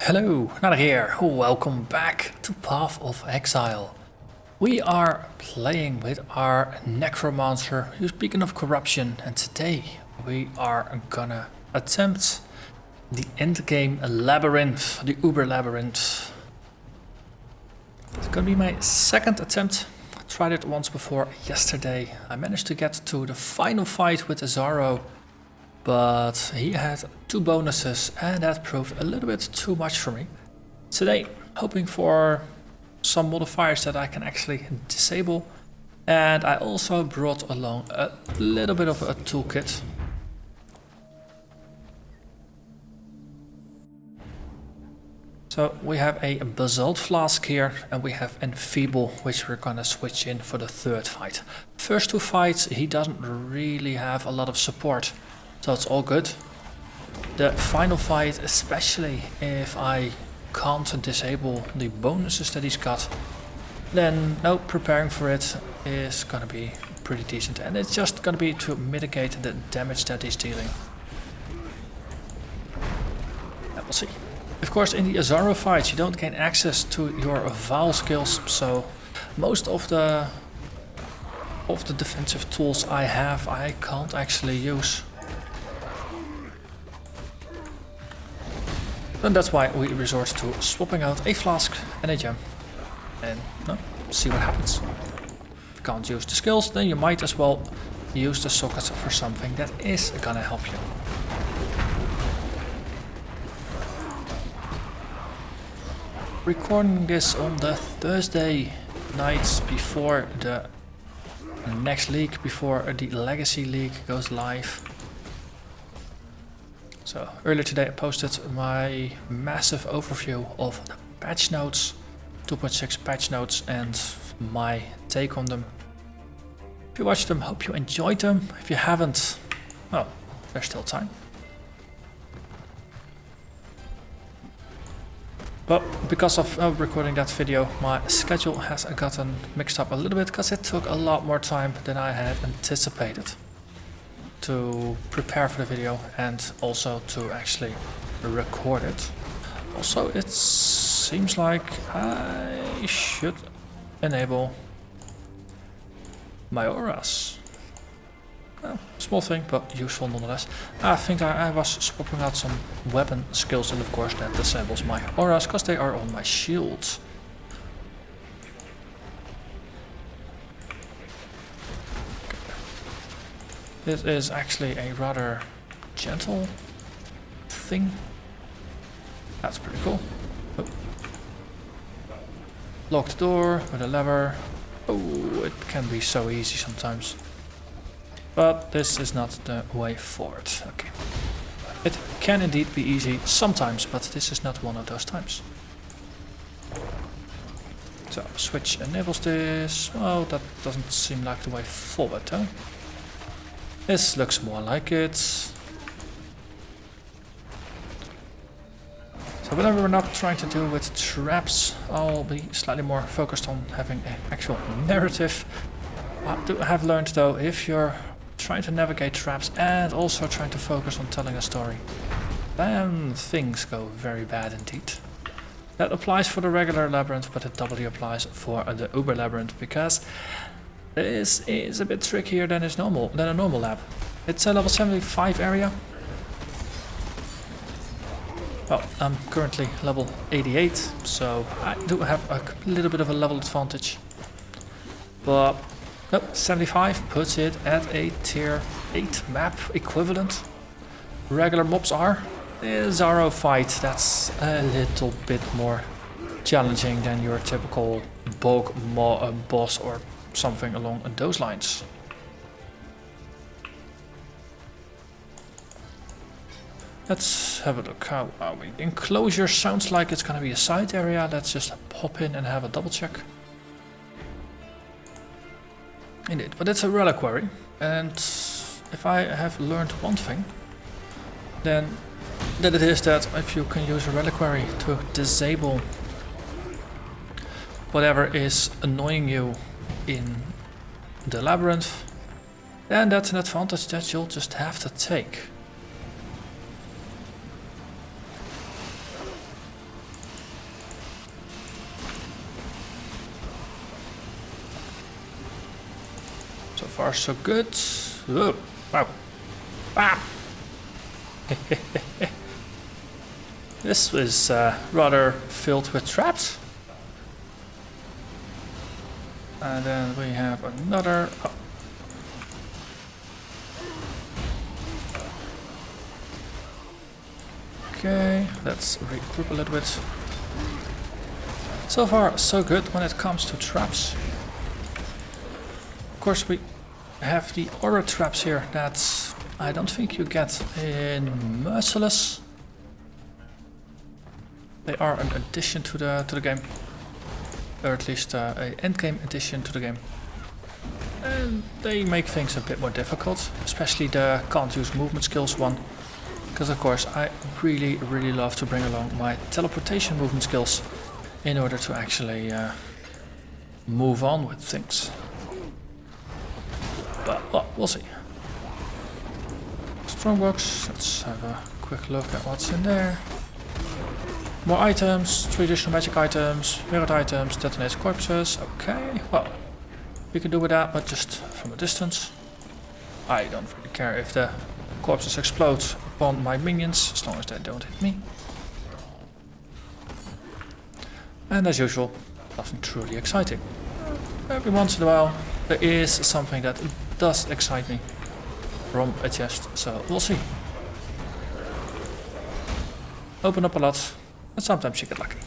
Hello, Narnach here. Welcome back to Path of Exile. We are playing with our Necromancer, who's speaking of corruption, and today we are gonna attempt the Endgame Labyrinth, the Uber Labyrinth. It's gonna be my second attempt. I tried it once before yesterday. I managed to get to the final fight with Azaro, but he had two bonuses and that proved a little bit too much for me. Today, hoping for some modifiers that I can actually disable, and I also brought along a little bit of a toolkit. So we have a Basalt Flask here and we have Enfeeble, which we're gonna switch in for the third fight. First two fights he doesn't really have a lot of support, so it's all good. The final fight, especially if I can't disable the bonuses that he's got, then no, preparing for it is gonna be pretty decent, and it's just gonna be to mitigate the damage that he's dealing. And we'll see. Of course, in the Azaro fights you don't gain access to your Val skills, so most of the defensive tools I have I can't actually use. And that's why we resort to swapping out a flask and a gem. And see what happens. If you can't use the skills, then you might as well use the sockets for something that is gonna help you. Recording this on the Thursday nights before the next league, before the Legacy League goes live. So earlier today I posted my massive overview of the patch notes, 2.6 patch notes, and my take on them. If you watched them, hope you enjoyed them. If you haven't, well, there's still time. But because of recording that video, my schedule has gotten mixed up a little bit because it took a lot more time than I had anticipated to prepare for the video and also to actually record it. Also, it seems like I should enable my auras. Well, small thing, but useful nonetheless. I think I was swapping out some weapon skills, and of course that disables my auras because they are on my shield. This is actually a rather gentle thing. That's pretty cool. Oh. Locked door with a lever. Oh, it can be so easy sometimes. But this is not the way forward. Okay. It can indeed be easy sometimes, but this is not one of those times. So, switch enables this. Well, that doesn't seem like the way forward, though. This looks more like it. So whenever we're not trying to deal with traps, I'll be slightly more focused on having an actual narrative. I have learned though, if you're trying to navigate traps and also trying to focus on telling a story, then things go very bad indeed. That applies for the regular labyrinth, but it doubly applies for the Uber Labyrinth, because this is a bit trickier than a normal lab. It's a level 75 area. Well, I'm currently level 88, so I do have a little bit of a level advantage. But 75 puts it at a tier 8 map equivalent. Regular mobs are. The Azaro fight, that's a little bit more challenging than your typical bulk boss or something along those lines. Let's have a look. How are we? Enclosure sounds like it's gonna be a side area. Let's just pop in and have a double check. Indeed, but it's a reliquary, and if I have learned one thing, then that it is that if you can use a reliquary to disable whatever is annoying you in the labyrinth, then that's an advantage that you'll just have to take. far so good. Oh, wow. Ah! This is rather filled with traps. And then we have another... Oh. Okay, let's regroup a little bit. So far, so good when it comes to traps. Of course, we have the aura traps here that I don't think you get in Merciless. They are an addition to the game, or at least a endgame addition to the game. And they make things a bit more difficult, especially the can't use movement skills one. Because of course I really love to bring along my teleportation movement skills in order to actually move on with things. But well, we'll see. Strongbox, let's have a quick look at what's in there. More items, 3 additional magic items, mirrored items, detonated corpses. Okay, well, we can do with that, but just from a distance. I don't really care if the corpses explode upon my minions, as long as they don't hit me. And as usual, nothing truly exciting. Every once in a while, there is something that does excite me from a chest, so we'll see. Open up a lot, and sometimes you get lucky.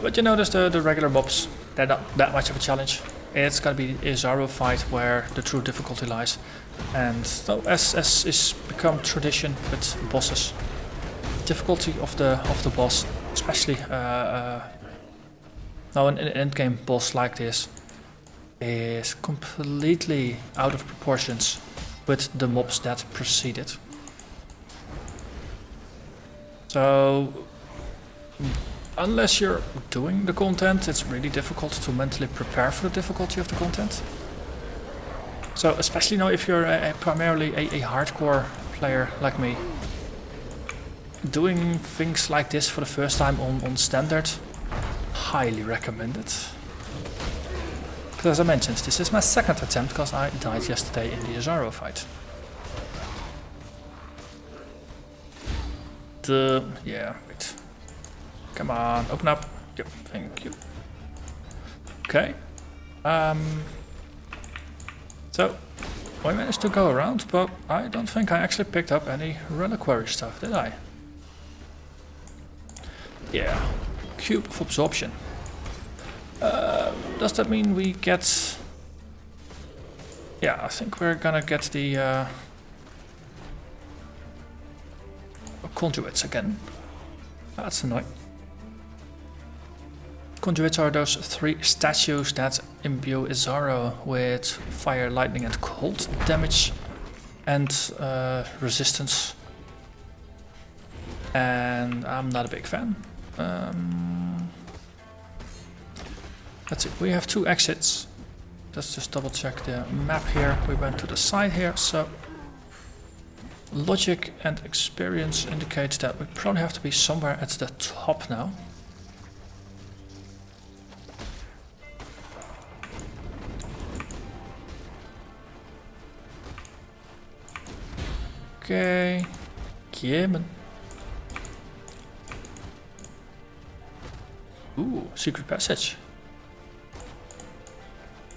But you notice the regular mobs, they're not that much of a challenge. It's gonna be a Zaro fight where the true difficulty lies. And so as is become tradition with bosses, difficulty of the boss, especially now an endgame boss like this, is completely out of proportions with the mobs that precede it. So unless you're doing the content, it's really difficult to mentally prepare for the difficulty of the content. So especially now if you're primarily a hardcore player like me, doing things like this for the first time on standard, highly recommended. Because as I mentioned, this is my second attempt because I died yesterday in the Zaro fight. Yeah, wait. Come on, open up. Yep, thank you. Okay. So, I managed to go around, but I don't think I actually picked up any reliquary stuff, did I? Yeah. Cube of Absorption. Does that mean we get... Yeah, I think we're gonna get the conduits again. That's annoying. Conduits are those 3 statues that imbue Izaro with fire, lightning and cold damage and resistance. And I'm not a big fan. Let's see, we have 2 exits. Let's just double check the map here. We went to the side here, so logic and experience indicates that we probably have to be somewhere at the top now. Okay, Yemen. Ooh, secret passage.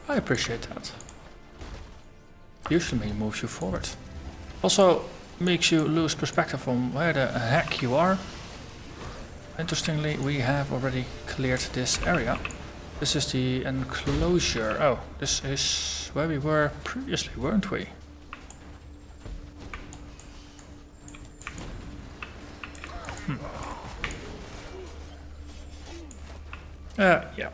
I appreciate that. Usually moves you forward. Also makes you lose perspective on where the heck you are. Interestingly, we have already cleared this area. This is the enclosure. Oh, this is where we were previously, weren't we? Yeah.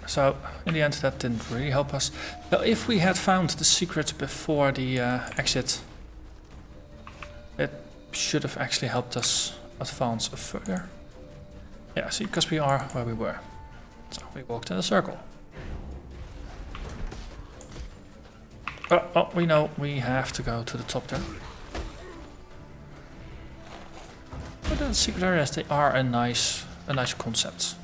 So in the end that didn't really help us. Now if we had found the secret before the exit, it should have actually helped us advance further. Yeah, see, because we are where we were. So we walked in a circle. Oh, we know we have to go to the top there. But the secret areas, they are a nice a nice concept.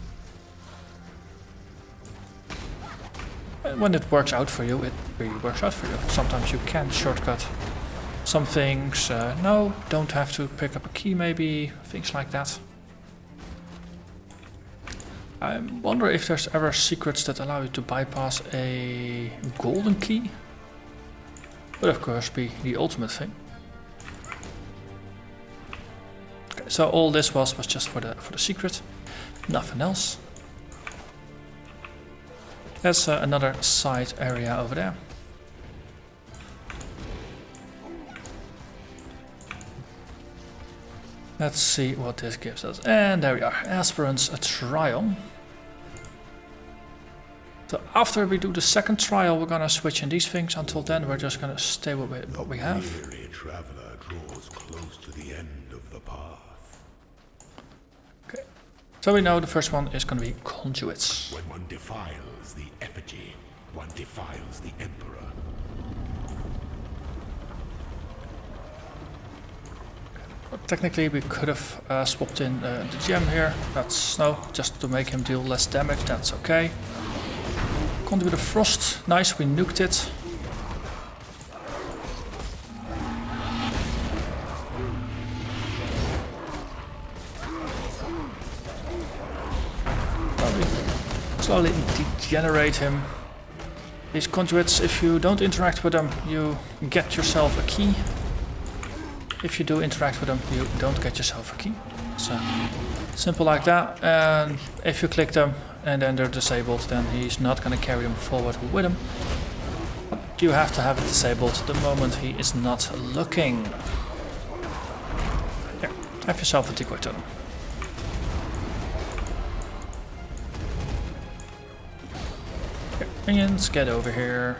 And when it works out for you, it really works out for you. Sometimes you can shortcut some things. No, don't have to pick up a key maybe, things like that. I wonder if there's ever secrets that allow you to bypass a golden key. Would of course be the ultimate thing. Okay, so all this was just for the secret, nothing else. There's another side area over there. Let's see what this gives us. And there we are, Aspirants Trial. So after we do the second trial, we're gonna switch in these things. Until then, we're just gonna stay with what we have. The weary traveler draws close to the end of the path. Okay. So we know the first one is gonna be conduits. When one defiles the effigy, one defiles the emperor. Technically, we could have swapped in the gem here. That's no, just to make him deal less damage. That's okay. Conduit of Frost, nice, we nuked it. Slowly degenerate him. These conduits, if you don't interact with them, you get yourself a key. If you do interact with them, you don't get yourself a key. So simple like that. And if you click them and then they're disabled, then he's not going to carry them forward with him. But you have to have it disabled the moment he is not looking. Here, have yourself a decoy totem. Here, minions, get over here.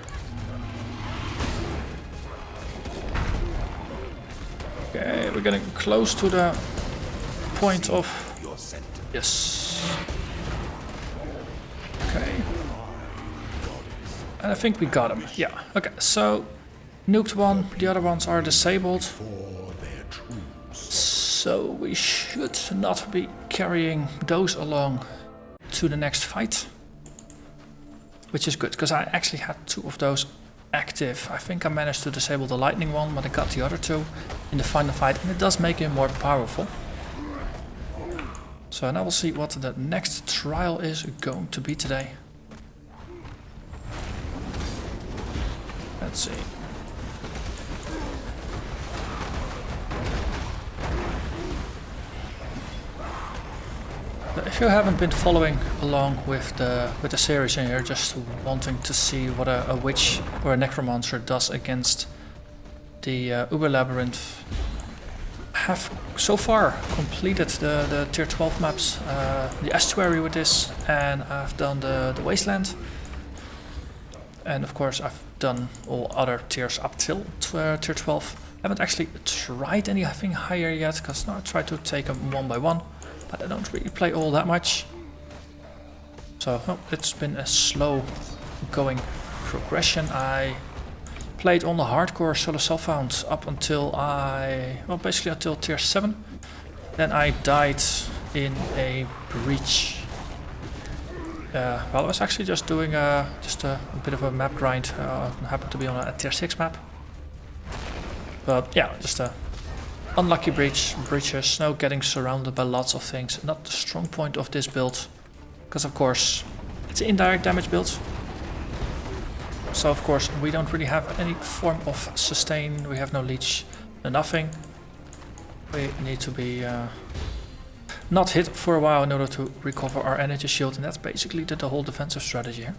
Okay, we're getting close to the point of... Yes. Okay. And I think we got him. Yeah. Okay, so nuked one, the other ones are disabled. So we should not be carrying those along to the next fight. Which is good, because I actually had two of those active. I think I managed to disable the lightning one, but I got the other two in the final fight, and it does make him more powerful. So now we'll see what the next trial is going to be today. Let's see. If you haven't been following along with the series and you're just wanting to see what a witch or a necromancer does against the Uber Labyrinth, have so far completed the tier 12 maps, the estuary with this, and I've done the wasteland, and of course I've done all other tiers up till tier 12. I haven't actually tried anything higher yet, because now I try to take them one by one. But I don't really play all that much. So it's been a slow going progression. I played on the hardcore solo self-found up until basically until tier 7. Then I died in a breach. Well, I was actually just doing just a bit of a map grind. Happened to be on a tier 6 map. But yeah, just a unlucky breaches, now getting surrounded by lots of things. Not the strong point of this build, because of course it's an indirect damage build. So of course we don't really have any form of sustain, we have no leech, nothing. We need to be not hit for a while in order to recover our energy shield, and that's basically the whole defensive strategy here.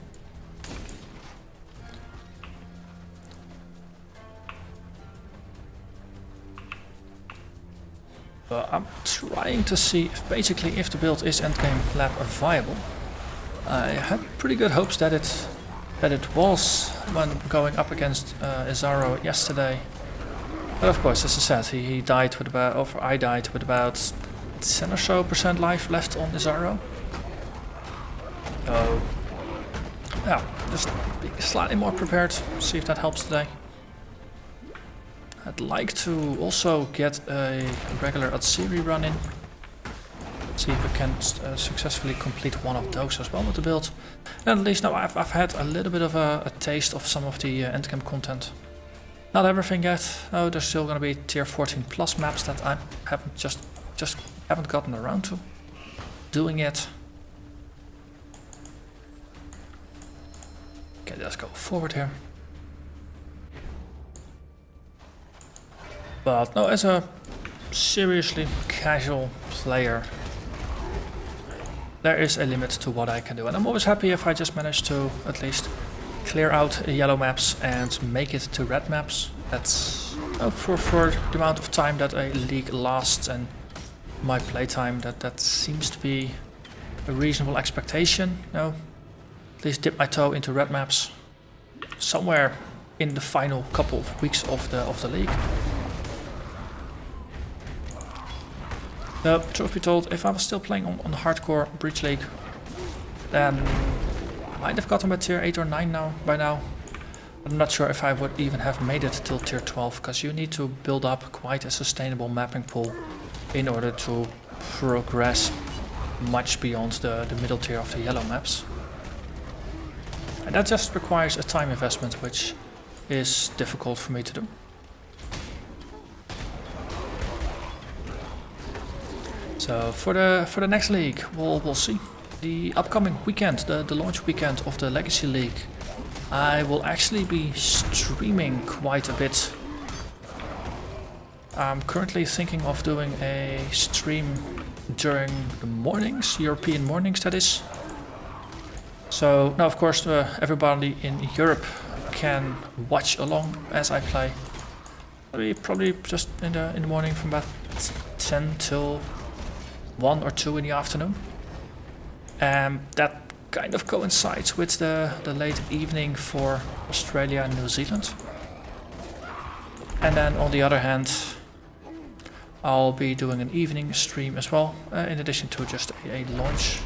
I'm trying to see if the build is Endgame Lab viable. I had pretty good hopes that it was when going up against Izaro yesterday. But of course, as I said, he died with about, or I died with about 10 or so % life left on Izaro. So yeah, just be slightly more prepared. See if that helps today. I'd like to also get a regular Atsiri run in. See if we can successfully complete one of those as well with the build. And at least now I've had a little bit of a taste of some of the endgame content. Not everything yet. Oh, there's still gonna be tier 14 plus maps that I haven't just haven't gotten around to doing yet. Okay, let's go forward here. But no, as a seriously casual player, there is a limit to what I can do, and I'm always happy if I just manage to at least clear out yellow maps and make it to red maps. That's for the amount of time that a league lasts and my playtime, that seems to be a reasonable expectation. No, at least dip my toe into red maps somewhere in the final couple of weeks of the league. Though, truth be told, if I was still playing on the hardcore Breach League, then I might have gotten my tier 8 or 9 now by now. I'm not sure if I would even have made it till tier 12, because you need to build up quite a sustainable mapping pool in order to progress much beyond the middle tier of the yellow maps. And that just requires a time investment, which is difficult for me to do. So for the next league, we'll see. The upcoming weekend, the launch weekend of the Legacy League, I will actually be streaming quite a bit. I'm currently thinking of doing a stream during the mornings, European mornings that is. So now of course everybody in Europe can watch along as I play. Probably just in the morning from about 10 till 1 or 2 in the afternoon. That kind of coincides with the late evening for Australia and New Zealand. And then on the other hand, I'll be doing an evening stream as well, in addition to just a launch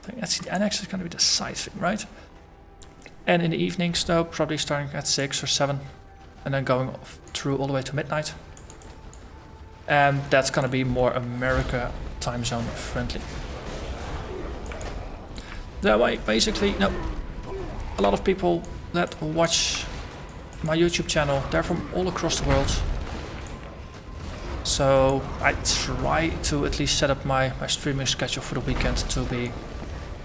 thing. And actually it's going to be the side thing, right? And in the evenings though, probably starting at 6 or 7 and then going through all the way to midnight. And that's going to be more America time zone friendly. That way, basically, no, a lot of people that watch my YouTube channel, they're from all across the world. So I try to at least set up my streaming schedule for the weekend to be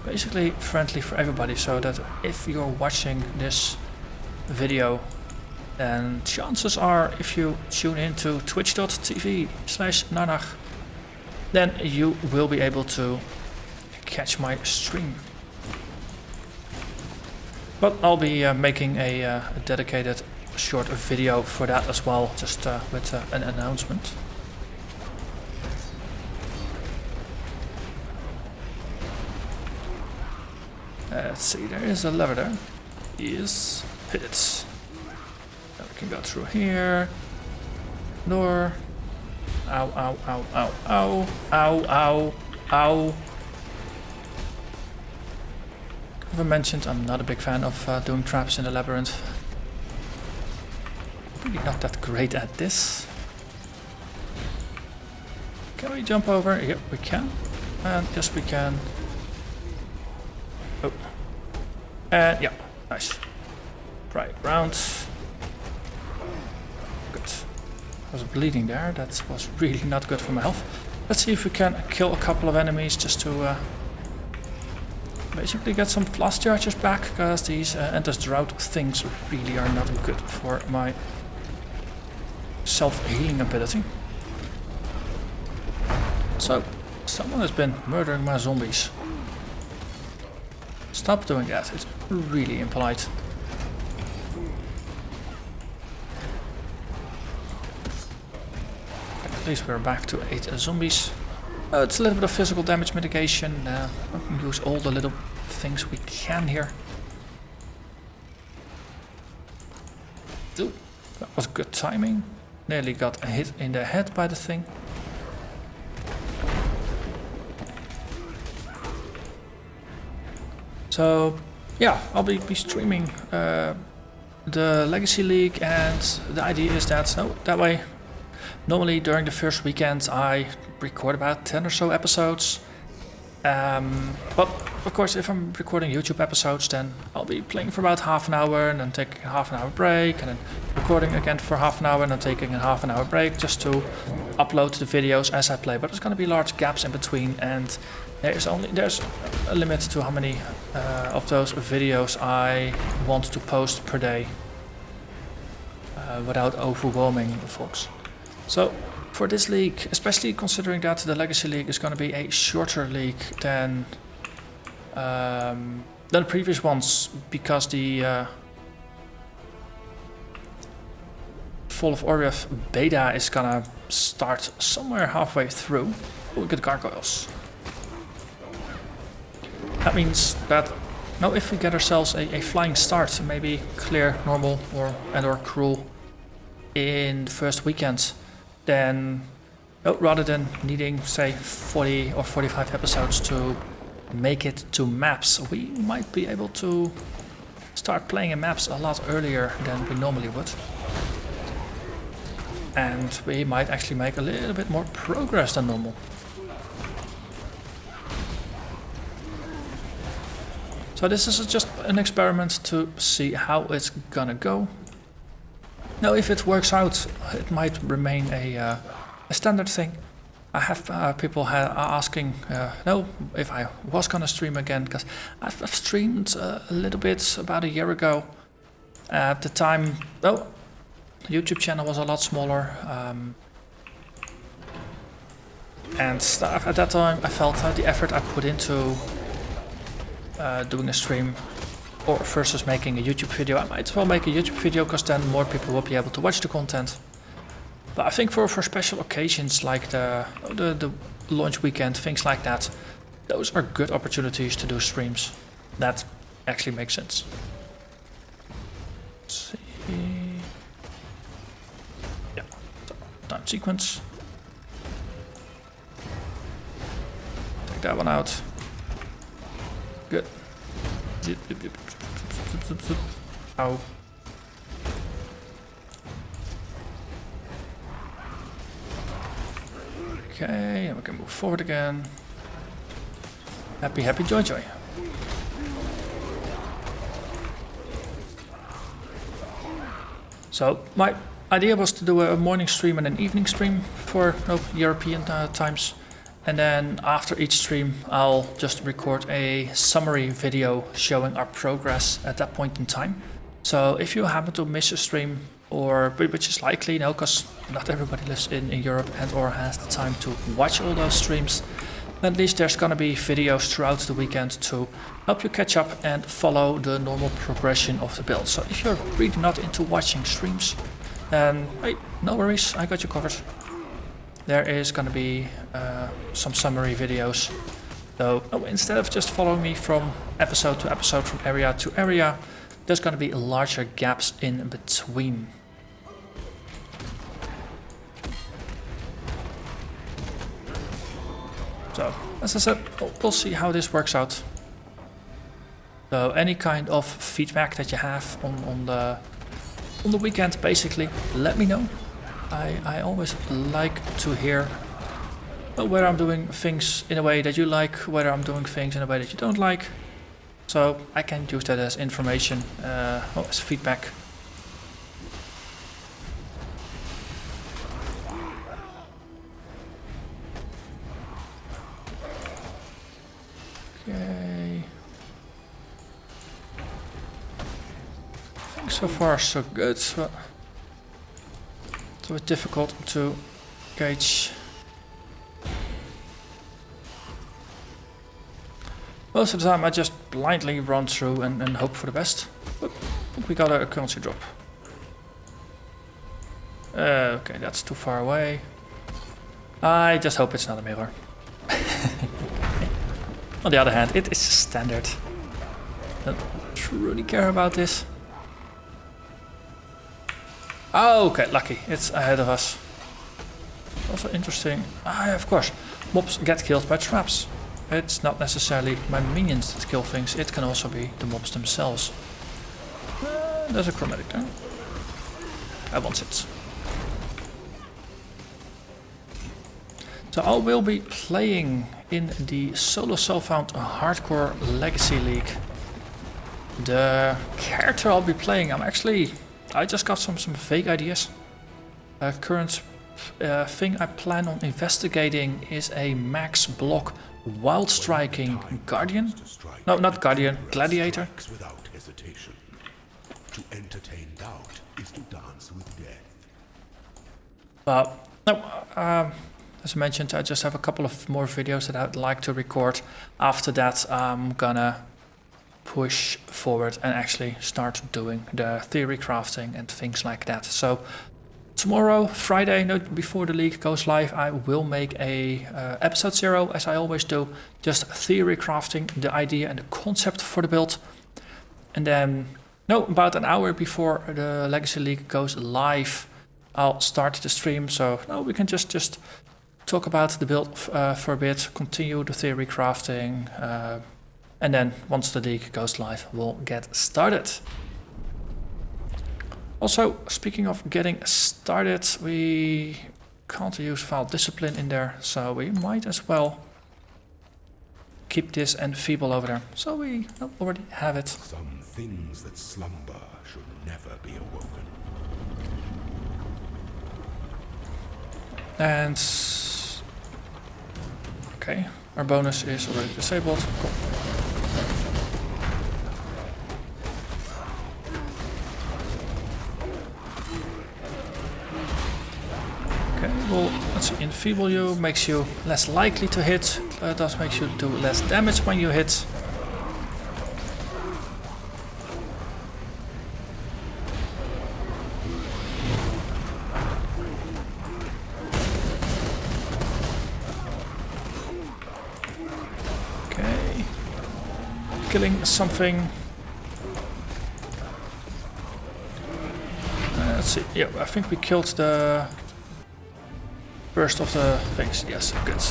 basically friendly for everybody, so that if you're watching this video, and chances are if you tune into twitch.tv/Narnach, then you will be able to catch my stream. But I'll be making a dedicated short video for that as well, just with an announcement. Let's see, there is a lever there. Yes, hit it. Now we can go through here. Door. Ow, ow, ow, ow, ow, ow, ow, ow. As I mentioned, I'm not a big fan of doing traps in the Labyrinth. Really not that great at this. Can we jump over? Yep, we can. And yes, we can. Oh. And yeah, nice. Right, round. Good. I was bleeding there. That was really not good for my health. Let's see if we can kill a couple of enemies just to basically get some flask charges back, because these Endless Drought things really are not good for my self-healing ability. So, someone has been murdering my zombies. Stop doing that, it's really impolite. At least we're back to 8 zombies. It's a little bit of physical damage mitigation. We can use all the little things we can here. Ooh, that was good timing. Nearly got a hit in the head by the thing. So yeah, I'll be streaming the Legacy League, and the idea is that that way Normally during the first weekend I record about 10 or so episodes. But of course if I'm recording YouTube episodes, then I'll be playing for about half an hour and then taking a half an hour break and then recording again for half an hour and then taking a half an hour break just to upload the videos as I play. But there's going to be large gaps in between, and there's a limit to how many of those videos I want to post per day without overwhelming folks. So for this league, especially considering that the Legacy League is going to be a shorter league than the previous ones, because the Fall of Orioth beta is gonna start somewhere halfway through. Oh, we get gargoyles. That means that now if we get ourselves a flying start, maybe clear, normal, or cruel in the first weekend, then rather than needing say 40 or 45 episodes to make it to maps, we might be able to start playing in maps a lot earlier than we normally would. And we might actually make a little bit more progress than normal. So this is just an experiment to see how it's gonna go. Now if it works out, it might remain a standard thing. I have people asking if I was gonna stream again, because I've streamed a little bit about a year ago. At the time, the YouTube channel was a lot smaller, and stuff. At that time I felt the effort I put into doing a stream or versus making a YouTube video, I might as well make a YouTube video, because then more people will be able to watch the content. But I think for special occasions like the launch weekend, things like that, those are good opportunities to do streams. That actually makes sense. Let's see. Yeah, time sequence. Take that one out. Good. Ow. Okay, and we can move forward again. Happy, happy, joy, joy. So my idea was to do a morning stream and an evening stream for European times. And then after each stream, I'll just record a summary video showing our progress at that point in time. So if you happen to miss a stream, which is likely, because not everybody lives in Europe and or has the time to watch all those streams, at least there's gonna be videos throughout the weekend to help you catch up and follow the normal progression of the build. So if you're really not into watching streams, then hey, no worries, I got you covered. There is gonna be some summary videos. So instead of just following me from episode to episode, from area to area, there's gonna be larger gaps in between. So, as I said, we'll see how this works out. So any kind of feedback that you have on the weekend, basically, let me know. I always like to hear whether I'm doing things in a way that you like, whether I'm doing things in a way that you don't like. So I can use that as information, as feedback. Okay. I think so far so good. So it's difficult to gauge. Most of the time I just blindly run through and hope for the best. Oop, we got a currency drop. Okay, that's too far away. I just hope it's not a mirror. On the other hand, it is standard. Don't truly care about this. Oh, okay, lucky. It's ahead of us. Also interesting. Of course, mobs get killed by traps. It's not necessarily my minions that kill things, it can also be the mobs themselves. There's a chromatic there. I want it. So I will be playing in the solo self-found hardcore legacy league. The character I'll be playing, I just got some vague ideas. Current thing I plan on investigating is a max block wild striking guardian. No, not guardian, gladiator. Without hesitation. To entertain doubt is to dance with death. As I mentioned, I just have a couple of more videos that I'd like to record. After that, I'm gonna push forward and actually start doing the theory crafting and things like that. So tomorrow, Friday, before the league goes live, I will make a episode 0, as I always do, just theory crafting the idea and the concept for the build. And then, about an hour before the Legacy League goes live, I'll start the stream. So we can just talk about the build for a bit, continue the theory crafting, and then once the league goes live, we'll get started. Also, speaking of getting started, we can't use file discipline in there, so we might as well keep this enfeeble over there. So we already have it. Some things that slumber should never be awoken. And okay, our bonus is already disabled. Cool. Okay, well, let's see, enfeeble you makes you less likely to hit, does makes you do less damage when you hit. Okay, killing something. Let's see, yeah, I think we killed the first of the things. Yes, good.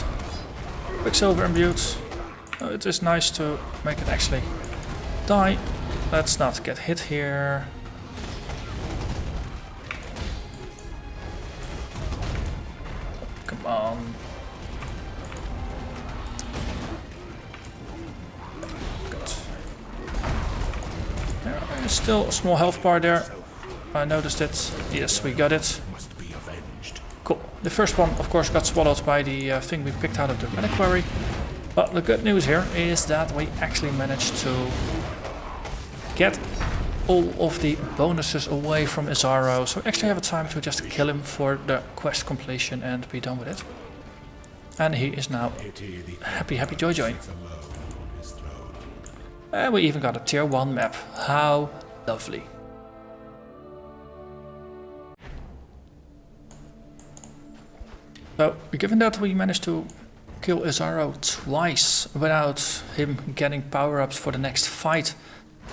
Quicksilver imbued. It is nice to make it actually die. Let's not get hit here. Come on. Good. There is still a small health bar there. I noticed it. Yes, we got it. Cool. The first one, of course, got swallowed by the thing we picked out of the reliquary. But the good news here is that we actually managed to get all of the bonuses away from Izaro. So we actually have a time to just kill him for the quest completion and be done with it. And he is now happy, happy, joy, joy. And we even got a tier 1 map. How lovely. So, given that we managed to kill Izaro twice without him getting power-ups for the next fight,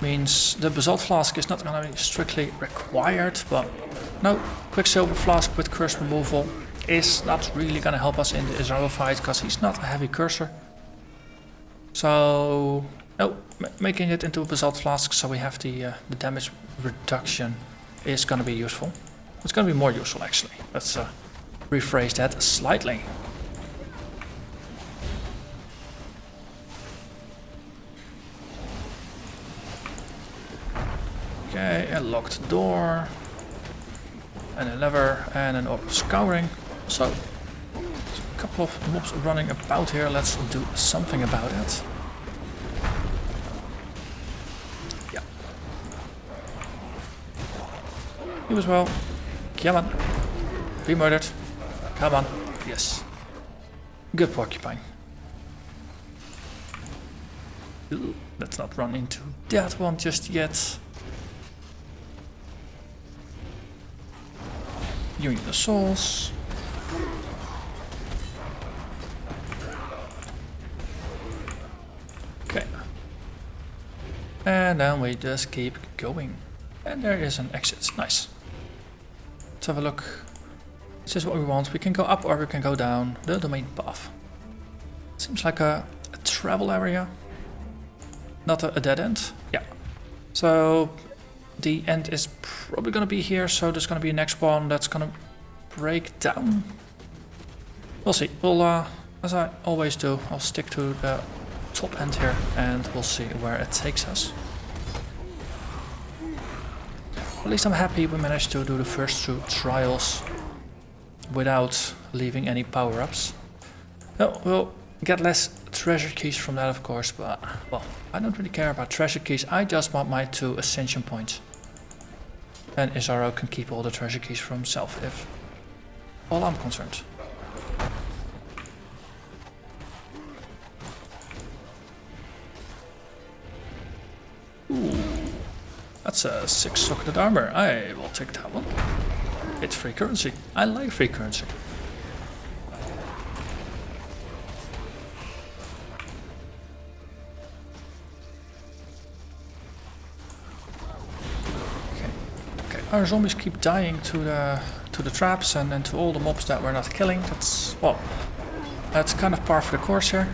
means the Basalt Flask is not going to be strictly required, but no, Quicksilver Flask with curse removal is not really going to help us in the Izaro fight, because he's not a heavy cursor. So, making it into a Basalt Flask so we have the damage reduction is going to be useful. It's going to be more useful actually. Let's rephrase that slightly. Okay, a locked door, and a lever, and an orb of scouring. So, there's a couple of mobs running about here. Let's do something about it. Yeah. You as well. Come on. Be murdered. Come on. Yes. Good porcupine. Ooh, let's not run into that one just yet. Union the souls. Okay. And then we just keep going. And there is an exit. Nice. Let's have a look. This is what we want. We can go up or we can go down the domain path. Seems like a travel area. Not a dead end. Yeah. So the end is probably going to be here. So there's going to be a next one that's going to break down. We'll see. We'll, as I always do, I'll stick to the top end here and we'll see where it takes us. At least I'm happy we managed to do the first 2 trials without leaving any power-ups. No, we'll get less treasure keys from that, of course, but, well, I don't really care about treasure keys. I just want my 2 ascension points. And Isaro can keep all the treasure keys for himself, if all I'm concerned. Ooh, that's a 6-socketed armor. I will take that one. It's free currency. I like free currency. Okay, our zombies keep dying to the traps and to all the mobs that we're not killing. That's, well, that's kind of par for the course here.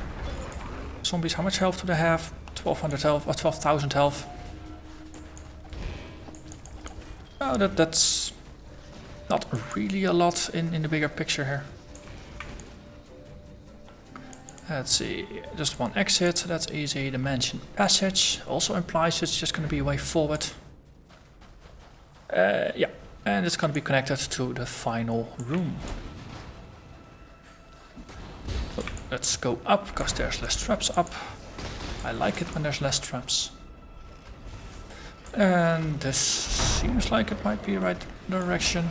Zombies, how much health do they have? 1200 health, or 12,000 health. Oh, that's not really a lot in the bigger picture here. Let's see, just 1 exit, so that's easy. The mansion passage also implies it's just going to be a way forward. Yeah, and it's going to be connected to the final room. So let's go up, because there's less traps up. I like it when there's less traps. And this seems like it might be the right direction.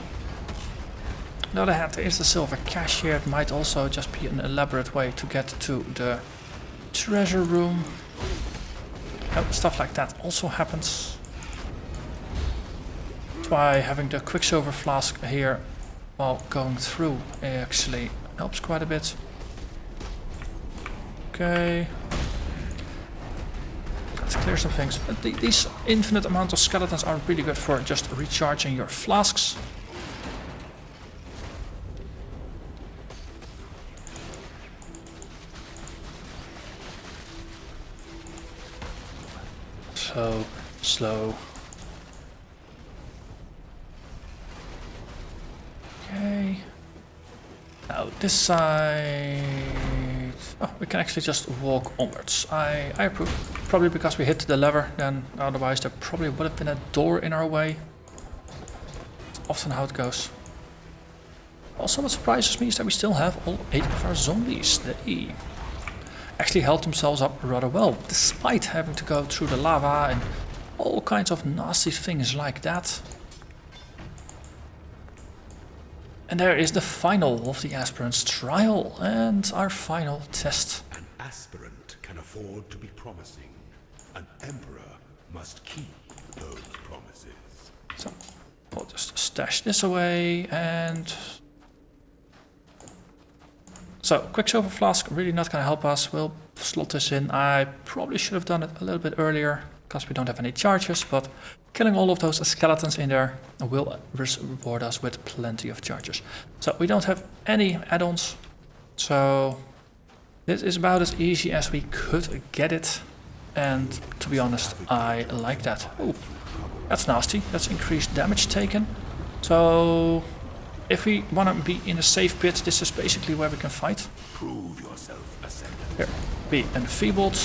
On the other hand, there is the silver cache here. It might also just be an elaborate way to get to the treasure room. Oh, stuff like that also happens. That's why having the quicksilver flask here while going through actually helps quite a bit. Okay. Let's clear some things. These infinite amount of skeletons are really good for just recharging your flasks. So slow. Okay. Now this side. Oh, we can actually just walk onwards. I approve. Probably because we hit the lever, then otherwise there probably would have been a door in our way. It's often how it goes. Also, what surprises me is that we still have all 8 of our zombies. They actually held themselves up rather well, despite having to go through the lava and all kinds of nasty things like that. And there is the final of the aspirant's trial and our final test. An aspirant can afford to be promising. An emperor must keep those promises. So we'll just stash this away and... So, Quicksilver Flask really not going to help us. We'll slot this in. I probably should have done it a little bit earlier because we don't have any charges, but killing all of those skeletons in there will reward us with plenty of charges. So we don't have any add-ons, so this is about as easy as we could get it. And to be honest, I like that. Oh, that's nasty. That's increased damage taken. So if we want to be in a safe pit, this is basically where we can fight. Prove yourself ascendant. Here, be enfeebled.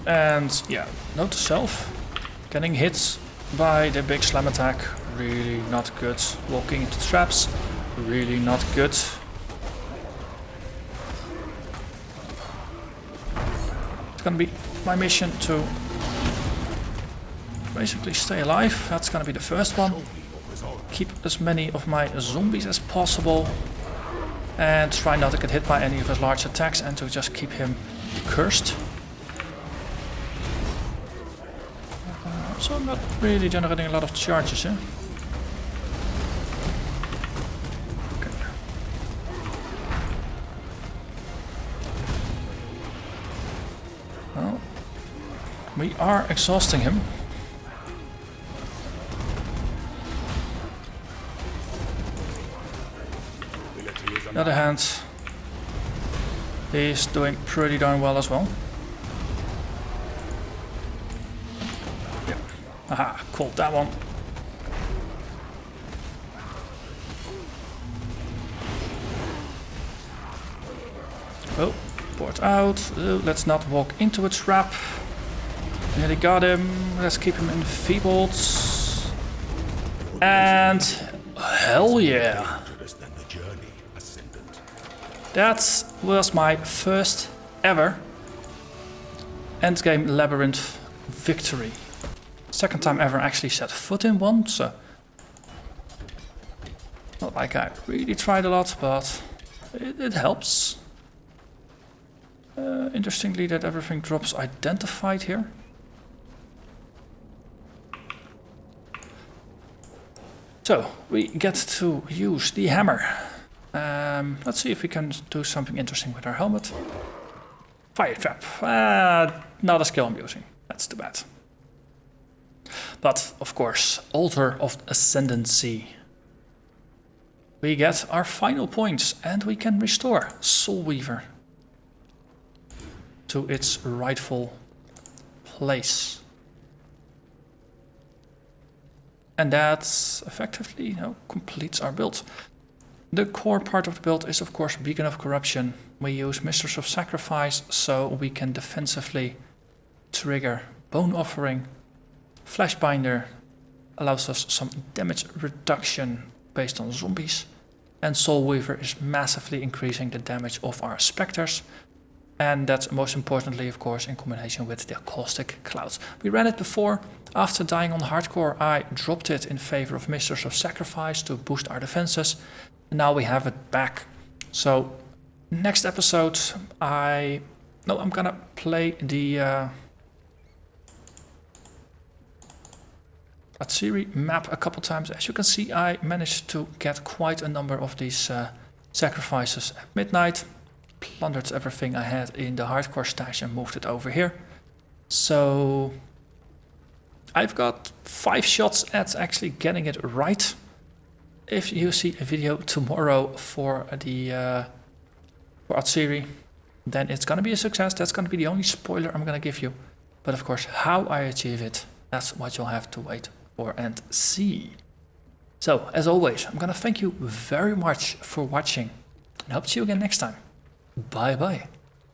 And yeah, note to self, getting hit by the big slam attack, really not good. Walking into traps, really not good. It's gonna be my mission to basically stay alive. That's gonna be the first one. Keep as many of my zombies as possible and try not to get hit by any of his large attacks and to just keep him cursed. So I'm not really generating a lot of charges here. Okay. Well, we are exhausting him. On the other hand, he's doing pretty darn well as well. Aha, called that one. Oh, port out. Let's not walk into a trap. Nearly got him. Let's keep him enfeebled. And hell yeah. That was my first ever Endgame Labyrinth victory. Second time ever actually set foot in one, so not like I really tried a lot, but it helps. Interestingly that everything drops identified here. So we get to use the hammer. Let's see if we can do something interesting with our helmet. Fire trap. Not a skill I'm using. That's too bad. But of course, Altar of Ascendancy. We get our final points and we can restore Soulweaver to its rightful place. And that effectively completes our build. The core part of the build is of course Beacon of Corruption. We use Mistress of Sacrifice so we can defensively trigger Bone Offering. Flashbinder allows us some damage reduction based on zombies. And Soulweaver is massively increasing the damage of our Spectres. And that's most importantly, of course, in combination with the Caustic Clouds. We ran it before. After dying on hardcore, I dropped it in favor of Mistress of Sacrifice to boost our defenses. And now we have it back. So next episode, I'm gonna play the Atsiri map a couple times. As you can see, I managed to get quite a number of these sacrifices at midnight. Plundered everything I had in the hardcore stash and moved it over here. So I've got 5 shots at actually getting it right. If you see a video tomorrow for the for Atsiri, then it's gonna be a success. That's gonna be the only spoiler I'm gonna give you. But of course, how I achieve it, that's what you'll have to wait for and see. So as always, I'm gonna thank you very much for watching and hope to see you again next time. Bye bye.